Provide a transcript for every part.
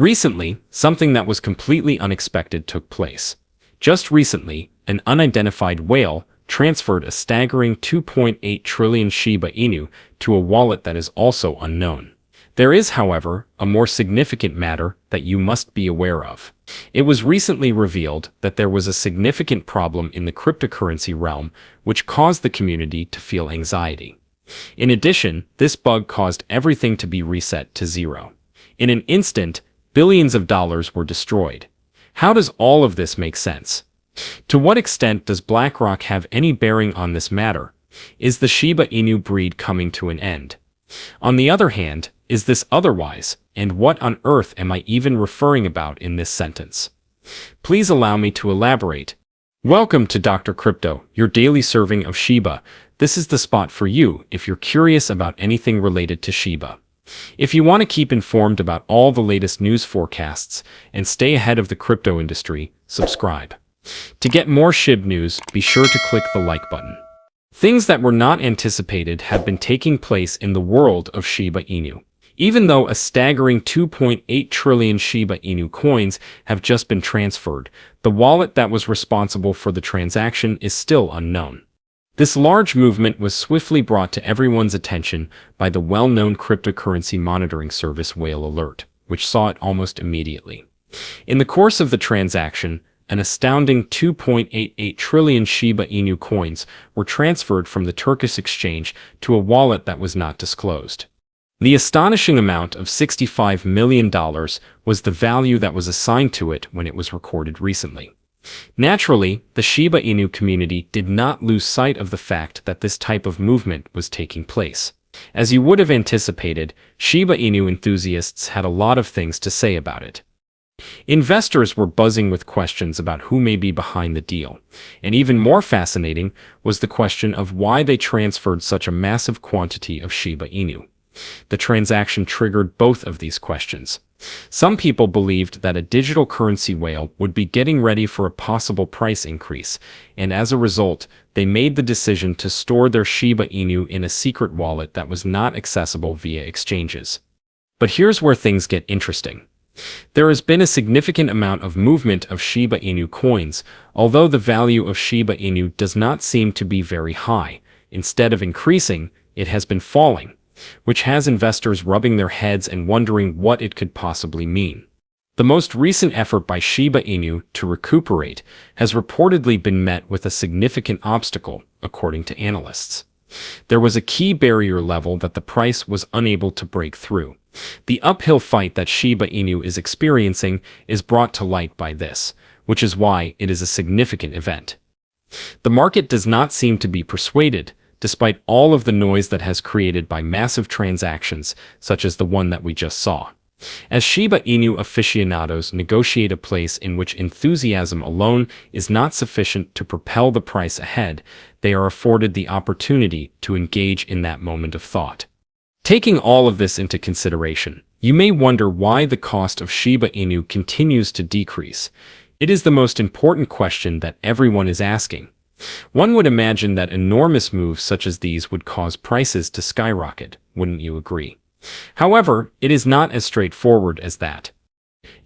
Recently, something that was completely unexpected took place. Just recently, an unidentified whale transferred a staggering 2.8 trillion Shiba Inu to a wallet that is also unknown. There is, however, a more significant matter that you must be aware of. It was recently revealed that there was a significant problem in the cryptocurrency realm which caused the community to feel anxiety. In addition, this bug caused everything to be reset to zero. In an instant, billions of dollars were destroyed. How does all of this make sense? To what extent does BlackRock have any bearing on this matter? Is the Shiba Inu breed coming to an end? On the other hand, is this otherwise, and what on earth am I even referring about in this sentence? Please allow me to elaborate. Welcome to Dr. Crypto, your daily serving of Shiba. This is the spot for you if you're curious about anything related to Shiba. If you want to keep informed about all the latest news forecasts and stay ahead of the crypto industry, subscribe. To get more Shib news, be sure to click the like button. Things that were not anticipated have been taking place in the world of Shiba Inu. Even though a staggering 2.8 trillion Shiba Inu coins have just been transferred, the wallet that was responsible for the transaction is still unknown. This large movement was swiftly brought to everyone's attention by the well-known cryptocurrency monitoring service Whale Alert, which saw it almost immediately. In the course of the transaction, an astounding 2.88 trillion Shiba Inu coins were transferred from the Turkish exchange to a wallet that was not disclosed. The astonishing amount of $65 million was the value that was assigned to it when it was recorded recently. Naturally, the Shiba Inu community did not lose sight of the fact that this type of movement was taking place. As you would have anticipated, Shiba Inu enthusiasts had a lot of things to say about it. Investors were buzzing with questions about who may be behind the deal, and even more fascinating was the question of why they transferred such a massive quantity of Shiba Inu. The transaction triggered both of these questions. Some people believed that a digital currency whale would be getting ready for a possible price increase, and as a result, they made the decision to store their Shiba Inu in a secret wallet that was not accessible via exchanges. But here's where things get interesting. There has been a significant amount of movement of Shiba Inu coins, although the value of Shiba Inu does not seem to be very high. Instead of increasing, it has been falling, which has investors rubbing their heads and wondering what it could possibly mean. The most recent effort by Shiba Inu to recuperate has reportedly been met with a significant obstacle, according to analysts. There was a key barrier level that the price was unable to break through. The uphill fight that Shiba Inu is experiencing is brought to light by this, which is why it is a significant event. The market does not seem to be persuaded, despite all of the noise that has created by massive transactions, such as the one that we just saw. As Shiba Inu aficionados negotiate a place in which enthusiasm alone is not sufficient to propel the price ahead, they are afforded the opportunity to engage in that moment of thought. Taking all of this into consideration, you may wonder why the cost of Shiba Inu continues to decrease. It is the most important question that everyone is asking. One would imagine that enormous moves such as these would cause prices to skyrocket, wouldn't you agree? However, it is not as straightforward as that.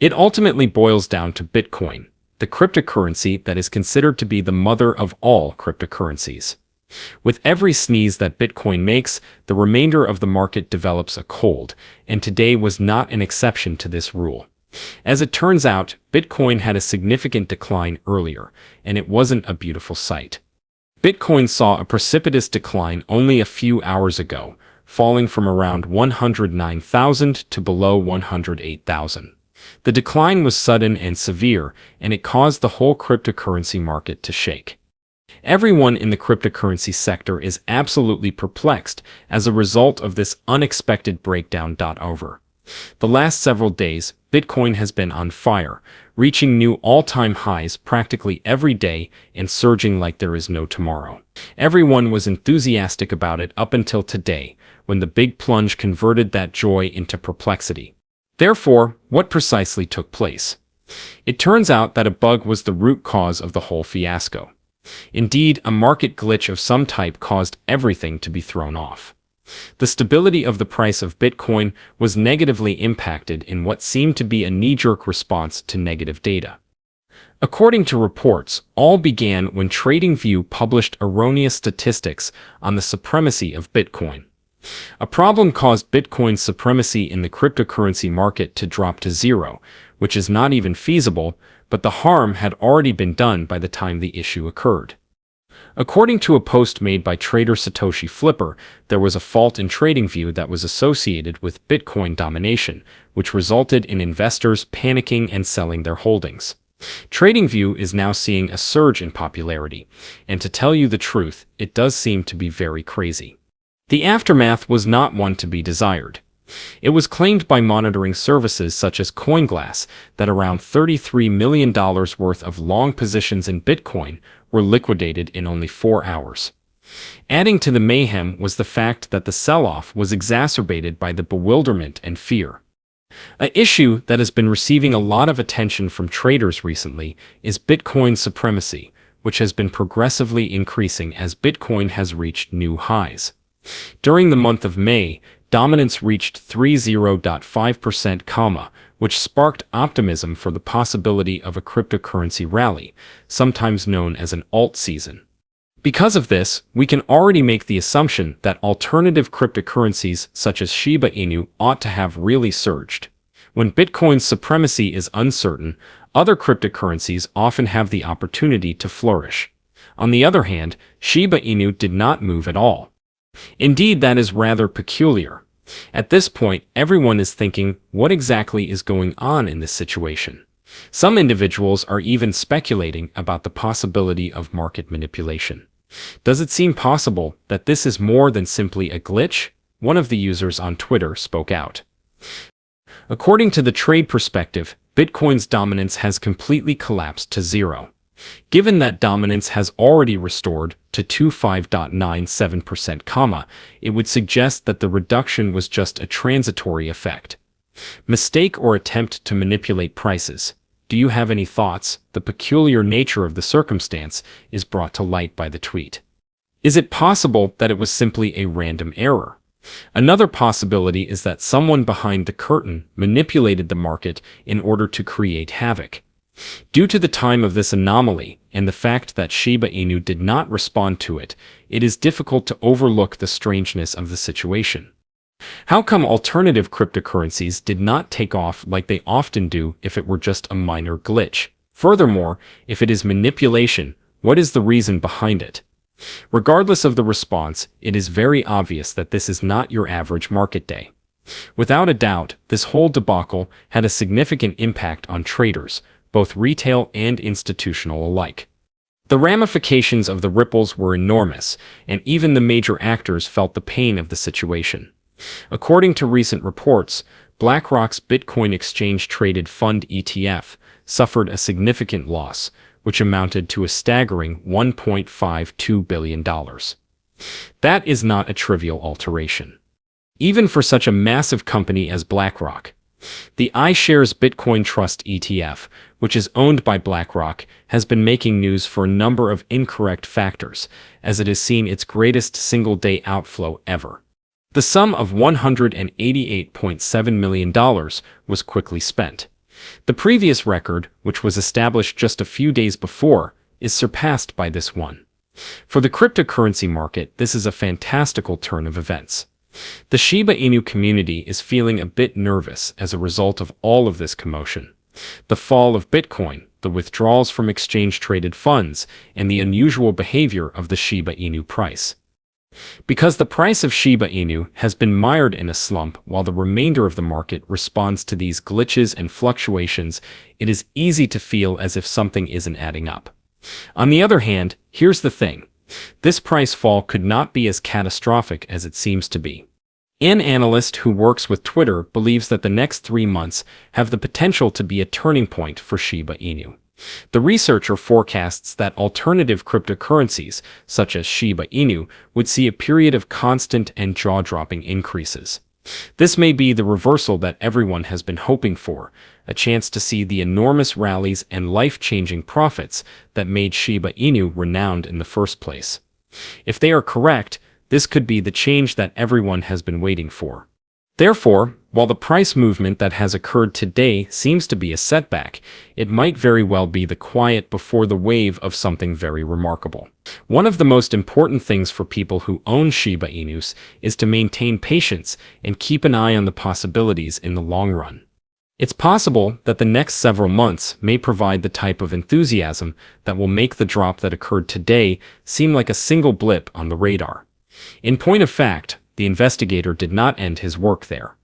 It ultimately boils down to Bitcoin, the cryptocurrency that is considered to be the mother of all cryptocurrencies. With every sneeze that Bitcoin makes, the remainder of the market develops a cold, and today was not an exception to this rule. As it turns out, Bitcoin had a significant decline earlier, and it wasn't a beautiful sight. Bitcoin saw a precipitous decline only a few hours ago, falling from around 109,000 to below 108,000. The decline was sudden and severe, and it caused the whole cryptocurrency market to shake. Everyone in the cryptocurrency sector is absolutely perplexed as a result of this unexpected breakdown. Over the last several days, Bitcoin has been on fire, reaching new all-time highs practically every day and surging like there is no tomorrow. Everyone was enthusiastic about it up until today, when the big plunge converted that joy into perplexity. Therefore, what precisely took place? It turns out that a bug was the root cause of the whole fiasco. Indeed, a market glitch of some type caused everything to be thrown off. The stability of the price of Bitcoin was negatively impacted in what seemed to be a knee-jerk response to negative data. According to reports, all began when TradingView published erroneous statistics on the supremacy of Bitcoin. A problem caused Bitcoin's supremacy in the cryptocurrency market to drop to zero, which is not even feasible, but the harm had already been done by the time the issue occurred. According to a post made by trader Satoshi Flipper, there was a fault in TradingView that was associated with Bitcoin domination, which resulted in investors panicking and selling their holdings. TradingView is now seeing a surge in popularity, and to tell you the truth, it does seem to be very crazy. The aftermath was not one to be desired. It was claimed by monitoring services such as CoinGlass that around $33 million worth of long positions in Bitcoin were liquidated in only 4 hours. Adding to the mayhem was the fact that the sell-off was exacerbated by the bewilderment and fear. An issue that has been receiving a lot of attention from traders recently is Bitcoin supremacy, which has been progressively increasing as Bitcoin has reached new highs. During the month of May, dominance reached 30.5%, which sparked optimism for the possibility of a cryptocurrency rally, sometimes known as an alt season. Because of this, we can already make the assumption that alternative cryptocurrencies such as Shiba Inu ought to have really surged. When Bitcoin's supremacy is uncertain, other cryptocurrencies often have the opportunity to flourish. On the other hand, Shiba Inu did not move at all. Indeed, that is rather peculiar. At this point, everyone is thinking, what exactly is going on in this situation? Some individuals are even speculating about the possibility of market manipulation. Does it seem possible that this is more than simply a glitch? One of the users on Twitter spoke out. According to the trade perspective, Bitcoin's dominance has completely collapsed to zero. Given that dominance has already restored to 25.97%, it would suggest that the reduction was just a transitory effect. Mistake or attempt to manipulate prices. Do you have any thoughts? The peculiar nature of the circumstance is brought to light by the tweet. Is it possible that it was simply a random error? Another possibility is that someone behind the curtain manipulated the market in order to create havoc. Due to the time of this anomaly and the fact that Shiba Inu did not respond to it, it is difficult to overlook the strangeness of the situation. How come alternative cryptocurrencies did not take off like they often do if it were just a minor glitch? Furthermore, if it is manipulation, what is the reason behind it? Regardless of the response, it is very obvious that this is not your average market day. Without a doubt, this whole debacle had a significant impact on traders, both retail and institutional alike. The ramifications of the ripples were enormous, and even the major actors felt the pain of the situation. According to recent reports, BlackRock's Bitcoin exchange-traded fund ETF suffered a significant loss, which amounted to a staggering $1.52 billion. That is not a trivial alteration. Even for such a massive company as BlackRock. The iShares Bitcoin Trust ETF, which is owned by BlackRock, has been making news for a number of incorrect factors, as it has seen its greatest single-day outflow ever. The sum of $188.7 million was quickly spent. The previous record, which was established just a few days before, is surpassed by this one. For the cryptocurrency market, this is a fantastical turn of events. The Shiba Inu community is feeling a bit nervous as a result of all of this commotion. The fall of Bitcoin, the withdrawals from exchange-traded funds, and the unusual behavior of the Shiba Inu price. Because the price of Shiba Inu has been mired in a slump while the remainder of the market responds to these glitches and fluctuations, it is easy to feel as if something isn't adding up. On the other hand, here's the thing. This price fall could not be as catastrophic as it seems to be. An analyst who works with Twitter believes that the next 3 months have the potential to be a turning point for Shiba Inu. The researcher forecasts that alternative cryptocurrencies, such as Shiba Inu, would see a period of constant and jaw-dropping increases. This may be the reversal that everyone has been hoping for, a chance to see the enormous rallies and life-changing profits that made Shiba Inu renowned in the first place. If they are correct, this could be the change that everyone has been waiting for. Therefore, while the price movement that has occurred today seems to be a setback, it might very well be the quiet before the wave of something very remarkable. One of the most important things for people who own Shiba Inus is to maintain patience and keep an eye on the possibilities in the long run. It's possible that the next several months may provide the type of enthusiasm that will make the drop that occurred today seem like a single blip on the radar. In point of fact, the investigator did not end his work there.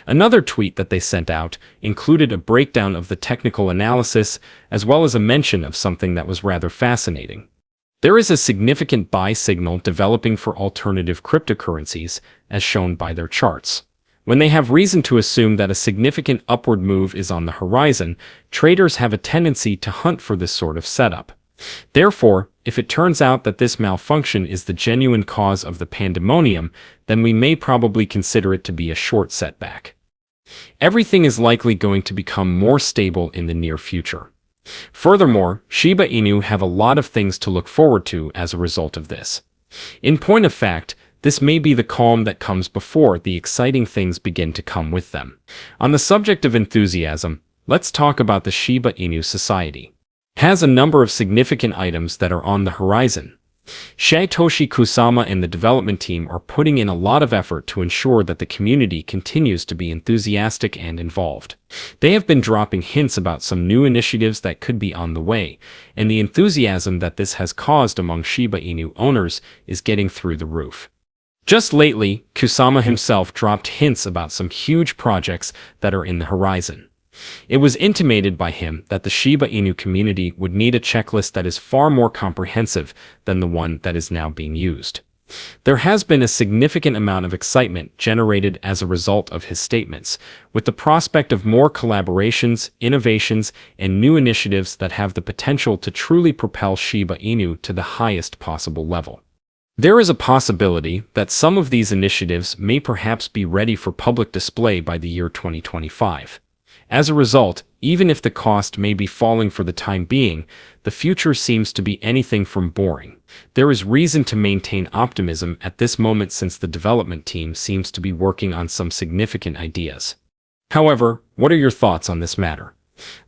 Another tweet that they sent out included a breakdown of the technical analysis as well as a mention of something that was rather fascinating. There is a significant buy signal developing for alternative cryptocurrencies, as shown by their charts. When they have reason to assume that a significant upward move is on the horizon, traders have a tendency to hunt for this sort of setup. Therefore, if it turns out that this malfunction is the genuine cause of the pandemonium, then we may probably consider it to be a short setback. Everything is likely going to become more stable in the near future. Furthermore, Shiba Inu have a lot of things to look forward to as a result of this. In point of fact, this may be the calm that comes before the exciting things begin to come with them. On the subject of enthusiasm, let's talk about the Shiba Inu Society. It has a number of significant items that are on the horizon. Satoshi Kusama and the development team are putting in a lot of effort to ensure that the community continues to be enthusiastic and involved. They have been dropping hints about some new initiatives that could be on the way, and the enthusiasm that this has caused among Shiba Inu owners is getting through the roof. Just lately, Kusama himself dropped hints about some huge projects that are in the horizon. It was intimated by him that the Shiba Inu community would need a checklist that is far more comprehensive than the one that is now being used. There has been a significant amount of excitement generated as a result of his statements, with the prospect of more collaborations, innovations, and new initiatives that have the potential to truly propel Shiba Inu to the highest possible level. There is a possibility that some of these initiatives may perhaps be ready for public display by the year 2025. As a result, even if the cost may be falling for the time being, the future seems to be anything from boring. There is reason to maintain optimism at this moment since the development team seems to be working on some significant ideas. However, what are your thoughts on this matter?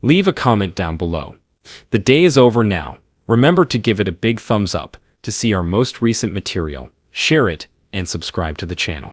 Leave a comment down below. The day is over now. Remember to give it a big thumbs up to see our most recent material, share it, and subscribe to the channel.